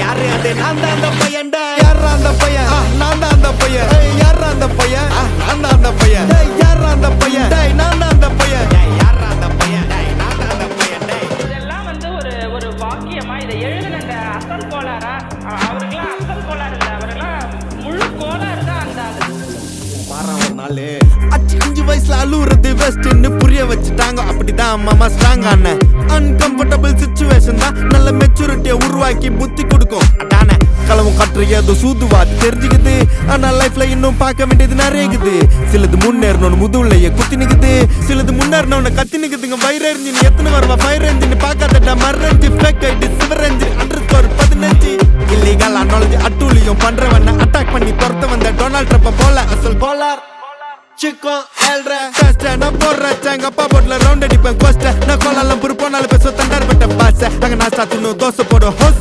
யாரு அது நான் தான் அந்த பையன்டா யாரா அந்த பையன் நான் தான் அந்த பையன் யாரா அந்த பையன் நான் தான் அந்த பையன் யாரா அந்த பையன் நான் தான் அந்த பையன் யாரா அந்த பையன் நான் தான் அந்த பையன் இதெல்லாம் வந்து ஒரு வாக்கியமா இதை எழுதின அந்த அசல் கோளாரா அவருக்கெல்லாம் அசல் கோளாறு இல்லை அவரெல்லாம் முழு கோளாறு தான் அந்த ஆளு 5 வயசுல அழுவுறது வெஸ்ட்னு புரிய வச்சுட்டாங்க அப்படிதான் மாமா ஸ்ட்ராங் ஆன அன்கம்ஃபர்டபிள் சிச்சுவேஷன் தான் நல்ல மெச்சூரிட்டியை உருவாக்கி புத்தி கொடுக்கும் அதானே களவும் கற்று ஏதோ சூதுவாது தெரிஞ்சுக்குது ஆனா லைஃப்ல இன்னும் பார்க்க வேண்டியது நிறையக்குது சிலது முன்னேறணும்னு முதுகுலையே குத்தி நிக்குது சிலது முன்னேறணும்னு கத்தி நிக்குதுங்க ஃபயர் என்ஜின் எத்தனை வருவா ஃபயர் என்ஜின் பார்க்காதடா மர்ரஞ்சி fake ID Sivaranji _15 illegal knowledge அட்டூழியம் பண்றவன அட்டாக் பண்ணி துரத்த வந்த டொனால்ட் ட்ரம்ப் போல அசல் போலார் சிக்கோ எல்ற டெஸ்ட் நான் போடுறேன் எங்க அப்பா போட்ல ரவுண்ட் அடிப்பேன் கோஸ்ட் நான் கோலாலம் புரு போனாலும் பேச தண்டார் பட்ட பாச நாங்க நாஸ்டா தின்னு தோசை போடும் ஹோஸ்